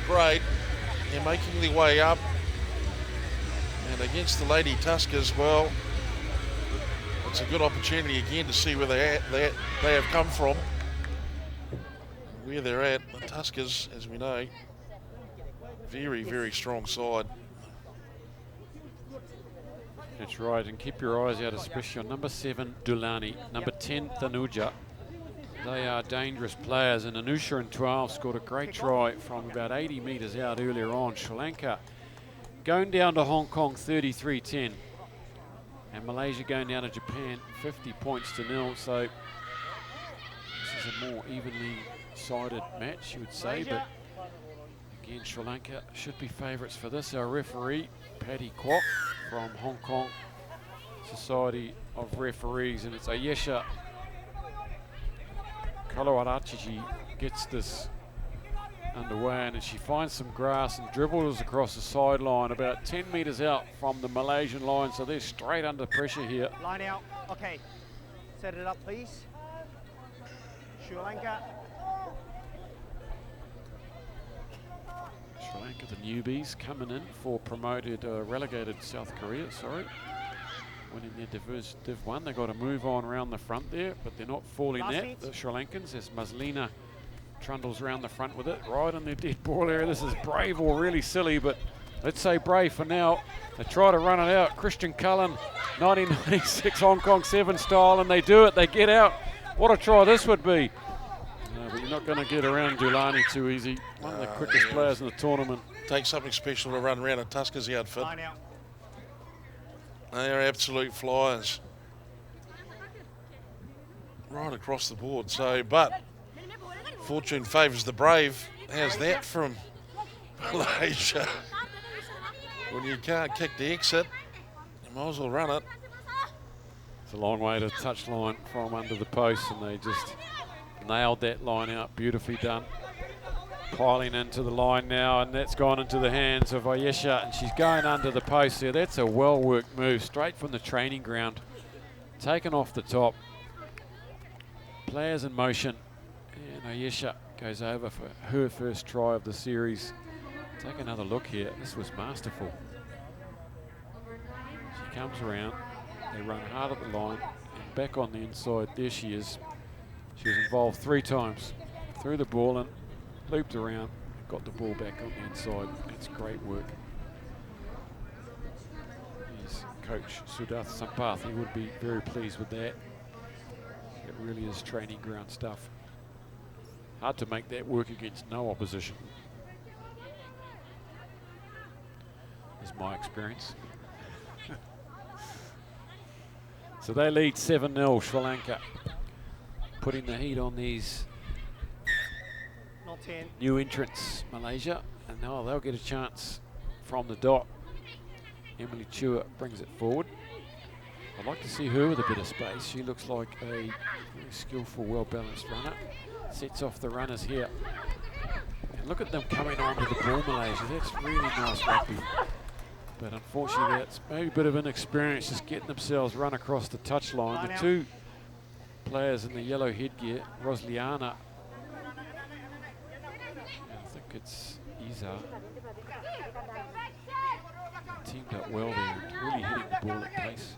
grade. They're making their way up. And against the Lady Tuskers, well, it's a good opportunity again to see where they have come from, where they're at. The Tuskers, as we know, very, very strong side. That's right, and keep your eyes out, especially on number 7, Dulani, number 10, Tanuja. They are dangerous players, and Anusha in 12 scored a great try from about 80 metres out earlier on. Sri Lanka going down to Hong Kong 33-10. And Malaysia going down to Japan 50 points to 0. So this is a more evenly sided match, you would say. But again, Sri Lanka should be favourites for this. Our referee, Paddy Kwok from Hong Kong Society of Referees. And it's Ayesha Kalawarachi gets this underway, and she finds some grass and dribbles across the sideline about 10 metres out from the Malaysian line, so they're straight under pressure here. Line out, okay. Set it up, please. Sri Lanka. Sri Lanka, the newbies, coming in for promoted, relegated South Korea, winning their Div 1. They've got to move on around the front there, but they're not falling that, the Sri Lankans, as Maslina trundles around the front with it, right in their dead ball area. This is brave or really silly, but let's say brave for now. They try to run it out. Christian Cullen, 1996 Hong Kong 7 style, and they do it. They get out. What a try this would be. But you're not going to get around Dulani too easy. One of the quickest players in the tournament. Takes something special to run around a Tuskers outfit. They are absolute flyers. Right across the board. So, but fortune favours the brave. How's that from Malaysia? When you can't kick the exit, you might as well run it. It's a long way to touch line from under the post, and they just nailed that line out. Beautifully done. Piling into the line now, and that's gone into the hands of Ayesha, and she's going under the post there. That's a well-worked move, straight from the training ground. Taken off the top. Players in motion. And Ayesha goes over for her first try of the series. Take another look here. This was masterful. She comes around. They run hard at the line. And back on the inside. There she is. She was involved 3 times. Threw the ball in, looped around, and got the ball back on the inside. That's great work. Here's Coach Sudath Sampath. He would be very pleased with that. It really is training ground stuff. Hard to make that work against no opposition. Is my experience. So they lead 7-0, Sri Lanka. Putting the heat on these new entrants, Malaysia. And now they'll get a chance from the dot. Emily Chua brings it forward. I'd like to see her with a bit of space. She looks like a very skillful, well-balanced runner. Sets off the runners here. And look at them coming onto the ball, Malaysia. That's really nice rugby. But unfortunately, that's maybe a bit of inexperience just getting themselves run across the touchline. The 2 players in the yellow headgear, Rosliana. I think it's Iza. Teamed up well there, really hitting the ball at pace.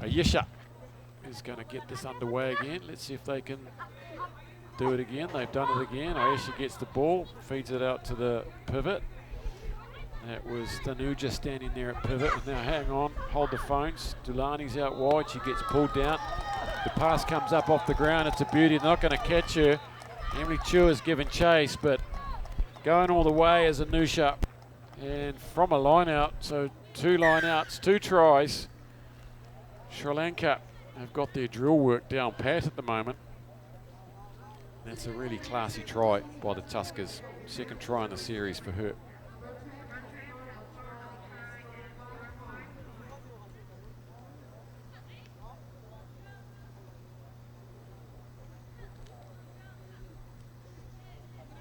Ayesha is going to get this underway again. Let's see if they can do it again. They've done it again. Ayesha gets the ball, feeds it out to the pivot. That was Tanuja standing there at pivot. And now hang on, hold the phones. Dulani's out wide, she gets pulled down. The pass comes up off the ground, it's a beauty. They're not going to catch her. Emily Chua's given chase, but going all the way is Anusha. And from a line out, so 2 line outs, 2 tries. Sri Lanka have got their drill work down pat at the moment. That's a really classy try by the Tuskers. Second try in the series for her.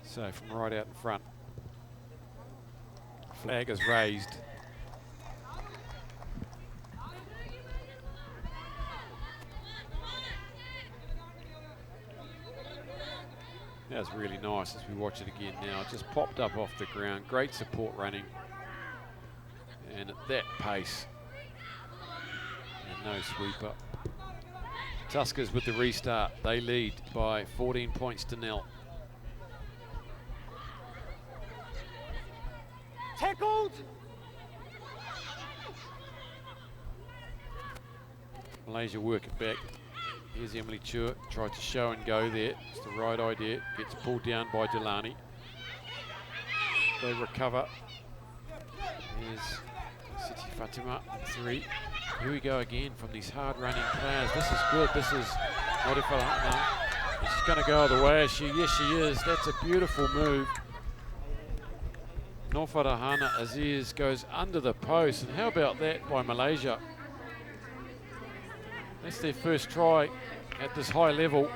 So from right out in front, flag is raised. That was really nice as we watch it again now. It just popped up off the ground. Great support running. And at that pace. And no sweeper. Tuskers with the restart. They lead by 14 points to 0. Tackled! Malaysia work it back. Here's Emily Chua, tried to show and go there. It's the right idea. Gets pulled down by Delani. They recover. Here's Siti Fatima, 3. Here we go again from these hard-running players. This is good. This is Norifalana. She's going to go the way. Yes, she is. That's a beautiful move. Norfarahana Aziz goes under the post. And how about that by Malaysia? That's their first try at this high level.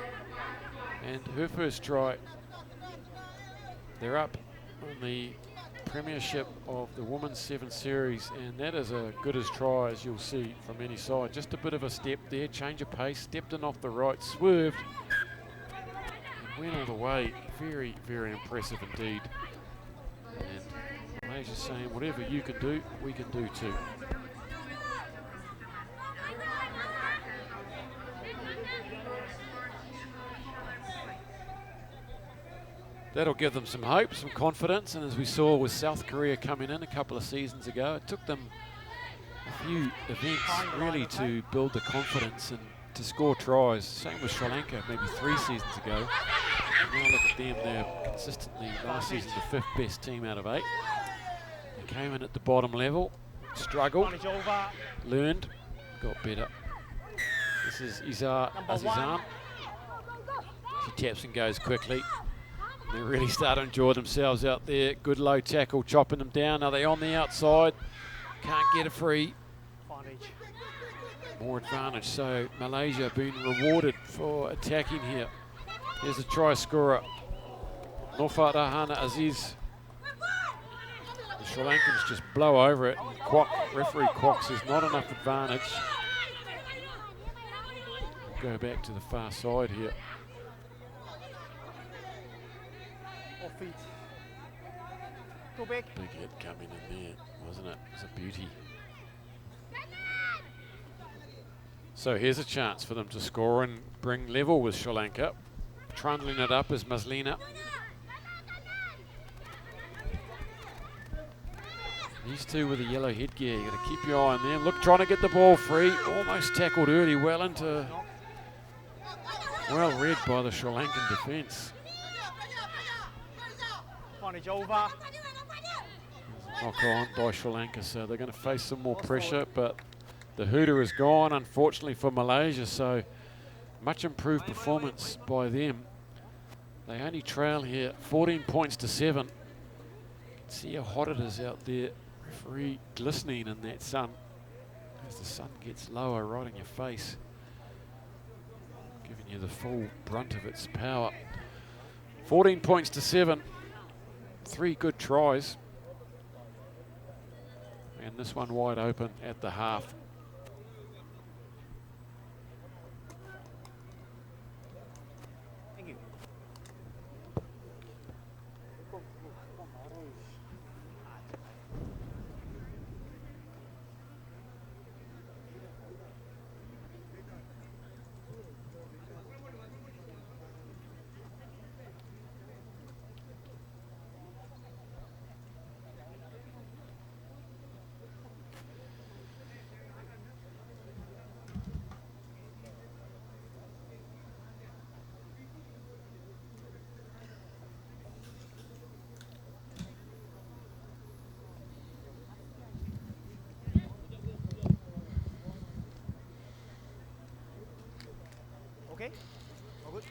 And her first try. They're up on the Premiership of the Women's 7 Series, and that is as good as try as you'll see from any side. Just a bit of a step there, change of pace, stepped in off the right, swerved, and went all the way. Very, very impressive indeed. And Malaysia's saying, whatever you can do, we can do too. That'll give them some hope, some confidence, and as we saw with South Korea coming in a couple of seasons ago, it took them a few events really to build the confidence and to score tries. Same with Sri Lanka maybe 3 seasons ago. And now look at them, they're consistently last season the 5th best team out of 8. They came in at the bottom level, struggled, learned, got better. This is Izar Azizan. She taps and goes quickly. They really start to enjoy themselves out there. Good low tackle, chopping them down. Are they on the outside? Can't get a free. More advantage. So Malaysia being rewarded for attacking here. Here's a try scorer. Norfarahana Aziz. The Sri Lankans just blow over it. Referee Quox is not enough advantage. Go back to the far side here. Feet. Go back. Big hit coming in there, wasn't it? It was a beauty. So here's a chance for them to score and bring level with Sri Lanka. Trundling it up is Maslina. These two with the yellow headgear, you got to keep your eye on them. Look, trying to get the ball free. Almost tackled early, well read by the Sri Lankan defence. Over. Knock on by Sri Lanka, so they're going to face some more pressure, but the hooter is gone, unfortunately, for Malaysia, so much improved performance by them. They only trail here 14 points to 7. You can see how hot it is out there. Referee glistening in that sun as the sun gets lower right in your face, giving you the full brunt of its power. 14 points to 7. 3 good tries, and this one wide open at the half. Thank you. Okay? All good?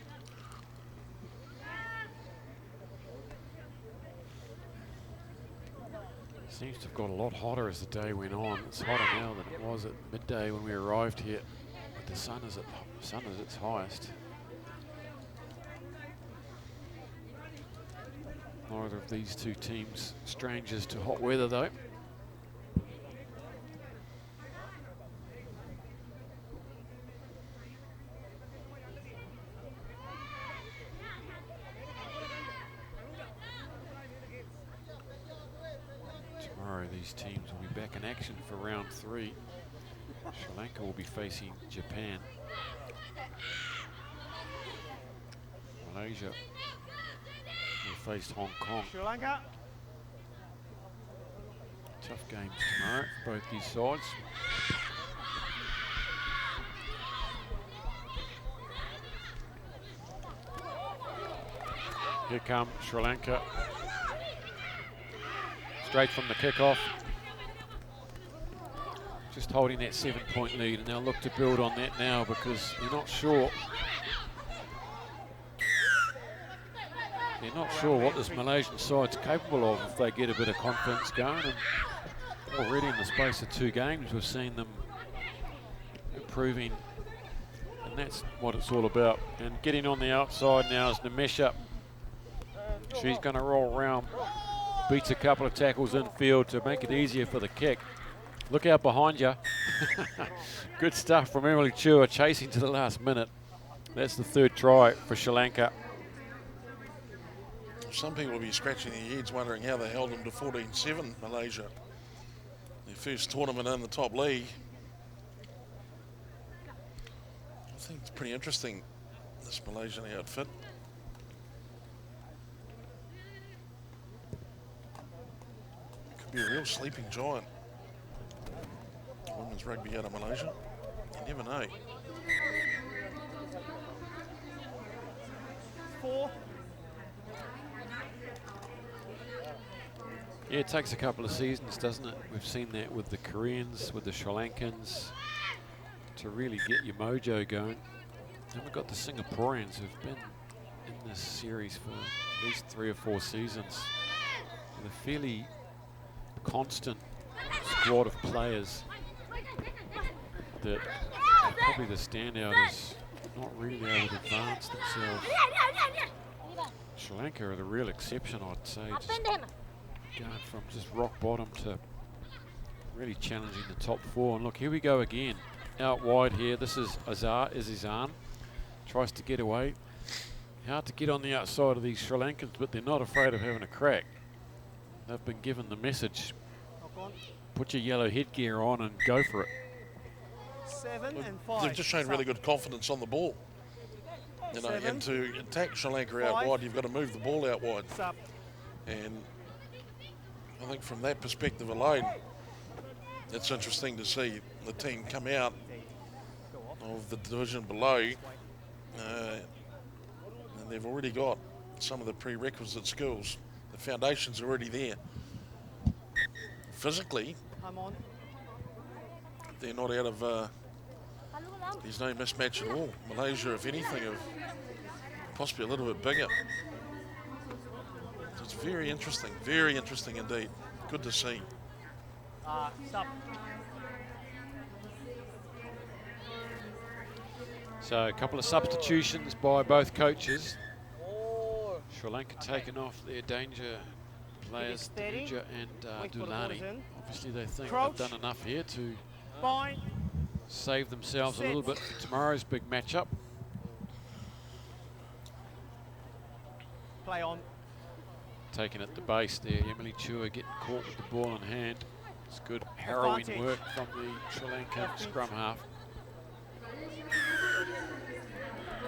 Seems to have got a lot hotter as the day went on. It's hotter now than it was at midday when we arrived here. But the sun is at its highest. Neither of these two teams strangers to hot weather though. tomorrow these teams will be back in action for round 3. Sri Lanka will be facing Japan. Malaysia will face Hong Kong. Sri Lanka. Tough games tomorrow for both these sides. Here come Sri Lanka. Straight from the kickoff. Just holding that 7-point lead, and they'll look to build on that now because they're not sure. They're not sure what this Malaysian side's capable of if they get a bit of confidence going. And already in the space of 2 games, we've seen them improving, and that's what it's all about. And getting on the outside now is Nemesha. She's going to roll around, beats a couple of tackles infield to make it easier for the kick. Look out behind you. Good stuff from Emily Chua, chasing to the last minute. That's the 3rd try for Sri Lanka. Some people will be scratching their heads wondering how they held them to 14-7, Malaysia. Their first tournament in the top league. I think it's pretty interesting, this Malaysian outfit. Could be a real sleeping giant. Women's rugby out of Malaysia. You never know. 4. Yeah, it takes a couple of seasons, doesn't it? We've seen that with the Koreans, with the Sri Lankans, to really get your mojo going. And we've got the Singaporeans who've been in this series for at least 3 or 4 seasons. With a fairly constant squad of players that probably the standout is not really able to advance themselves. Sri Lanka are the real exception, I'd say. Just going from just rock bottom to really challenging the top 4. And look, here we go again. Out wide here. This is Azizan. Tries to get away. Hard to get on the outside of these Sri Lankans, but they're not afraid of having a crack. They've been given the message. Put your yellow headgear on and go for it. 7 and 5. They've just shown really good confidence on the ball. You know, and to attack Sri Lanka out wide, you've got to move the ball out wide. And I think from that perspective alone, it's interesting to see the team come out of the division below, and they've already got some of the prerequisite skills. The foundation's already there. Physically, they're not out of, there's no mismatch at all. Malaysia, if anything, are possibly a little bit bigger. So it's very interesting indeed. Good to see. So a couple of substitutions by both coaches. Sri Lanka taking off their danger players, Tanuja and Dulani. Obviously they think they've done enough here to save themselves a little bit for tomorrow's big matchup. Play on. Taking at the base there, Emily Chua getting caught with the ball in hand. It's good harrowing work from the Sri Lanka scrum half.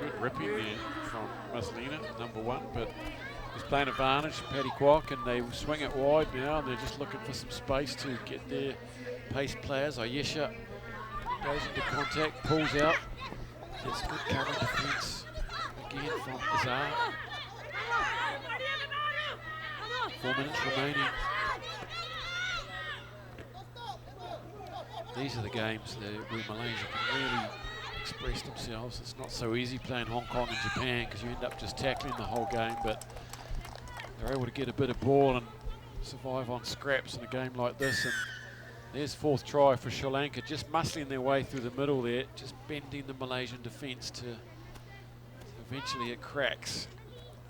Good ripping there from Maslina, number 1, but he's playing advantage, Paddy Kwok, and they swing it wide now, and they're just looking for some space to get their pace players. Ayesha goes into contact, pulls out. There's good cover defence again from Azar. 4 minutes remaining. These are the games where Malaysia can really express themselves. It's not so easy playing Hong Kong and Japan because you end up just tackling the whole game, but they're able to get a bit of ball and survive on scraps in a game like this. And there's 4th try for Sri Lanka, just muscling their way through the middle there, just bending the Malaysian defence to eventually it cracks.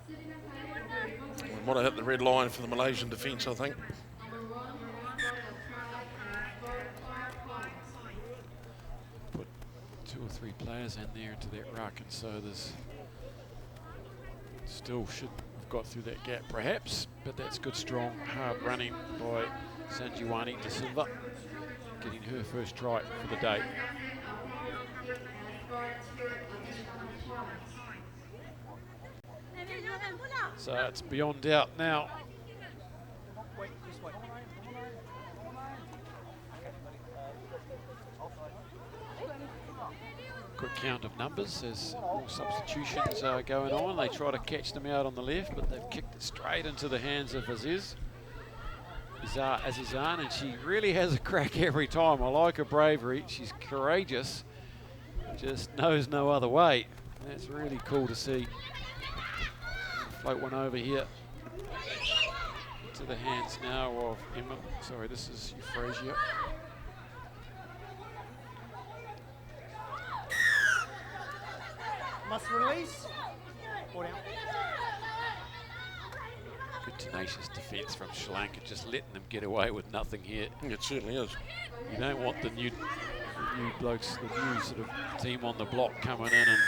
We might have hit the red line for the Malaysian defence, I think. Put 2 or 3 players in there into that ruck, and so there's still should have got through that gap perhaps, but that's good, strong, hard running by Sanjiwani De Silva getting her first try for the day. So it's beyond doubt now. Wait, just wait. Quick count of numbers as more substitutions are going on. They try to catch them out on the left, but they've kicked it straight into the hands of Azizan, and she really has a crack every time. I like her bravery. She's courageous, just knows no other way. That's really cool to see. Float one over here to the hands now of Emma. Sorry, this is Euphrasia. Must release. Ball down. Good tenacious defence from Sri Lanka, just letting them get away with nothing here. It certainly is. You don't want the new blokes, the new sort of team on the block coming in and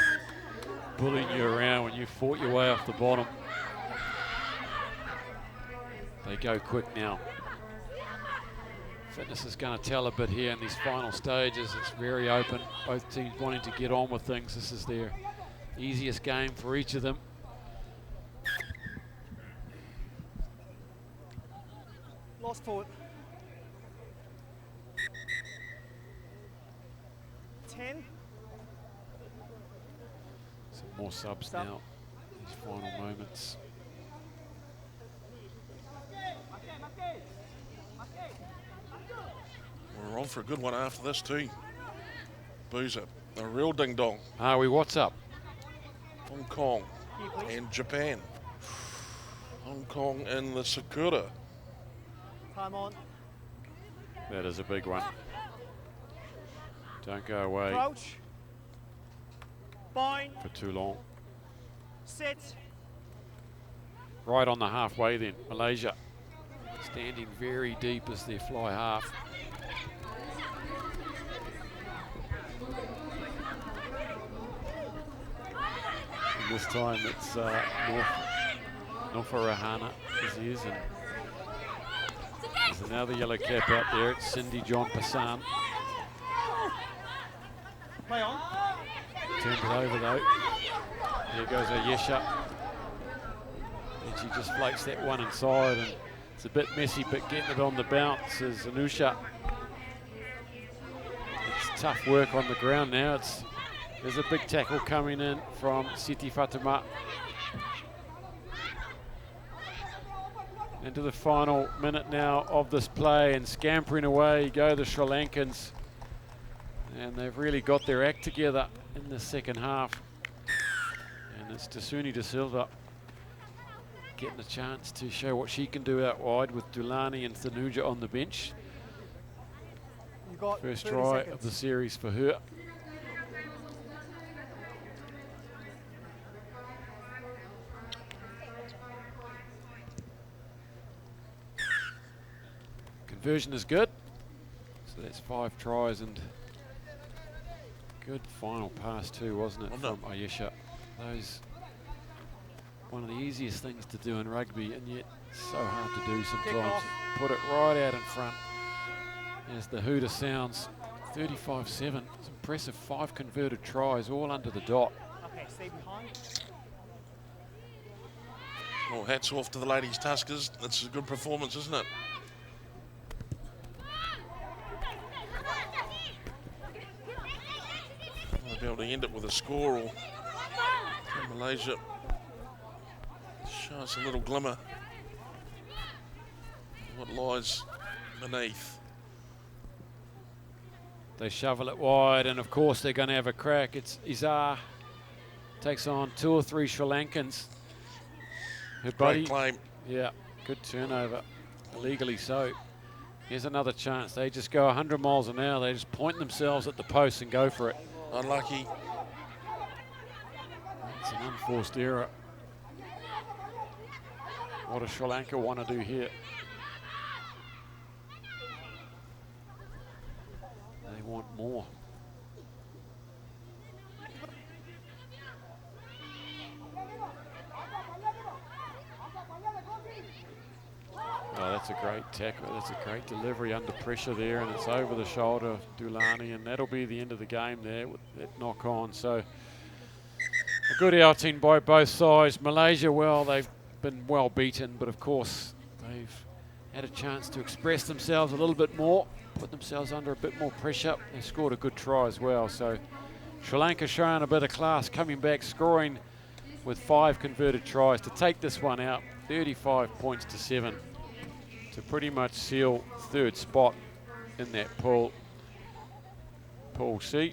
bullying you around when you fought your way off the bottom. They go quick now. Fitness is going to tell a bit here in these final stages. It's very open. Both teams wanting to get on with things. This is their easiest game for each of them. Lost forward. 10. Some more subs Stop. now. These final moments. We're on for a good one after this too. Boozer, a real ding dong. Are we? What's up? Hong Kong Here, please. and Japan. Hong Kong and the Sakura. Time on. That is a big one. Don't go away Crouch. Bind. for too long. Set. Right on the halfway then, Malaysia. Standing very deep as their fly half. And this time it's Nofa Rahana is his, and there's another yellow cap out there. It's Cindy John Passan. Play on. Turned it over though. There goes Ayesha. And she just floats that one inside, and it's a bit messy, but getting it on the bounce is Anusha. It's tough work on the ground now. There's a big tackle coming in from Siti Fatima. Into the final minute now of this play, and scampering away go the Sri Lankans. And they've really got their act together in the second half. And it's Tasuni De Silva getting a chance to show what she can do out wide with Dulani and Thanuja on the bench. You got First 30 try seconds. of the series for her. Conversion is good. So that's 5 tries, and good final pass too, wasn't it, Well from Ayesha? Those one of the easiest things to do in rugby, and yet so hard to do sometimes. Kickoff. Put it right out in front as the hooter sounds. 35-7. It's impressive. 5 converted tries, all under the dot. Okay, stay behind. Well, hats off to the ladies' Tuskers. That's a good performance, isn't it? They'll be able to end it with a score, or can Malaysia show us a little glimmer of what lies beneath. They shovel it wide, and of course they're going to have a crack. It's Izar takes on 2 or 3 Sri Lankans. Her buddy, Great claim. yeah, good turnover, illegally so. Here's another chance. They just go 100 miles an hour. They just point themselves at the post and go for it. Unlucky. It's an unforced error. What does Sri Lanka want to do here? They want more. Oh, that's a great tackle. That's a great delivery under pressure there, and it's over the shoulder of Dulani, and that'll be the end of the game there with that knock on. So a good outing by both sides. Malaysia, well, they've been well beaten, but of course they've had a chance to express themselves a little bit more, put themselves under a bit more pressure. They scored a good try as well. So Sri Lanka showing a bit of class, coming back, scoring with 5 converted tries to take this one out, 35 points to 7, to pretty much seal third spot in that pool C.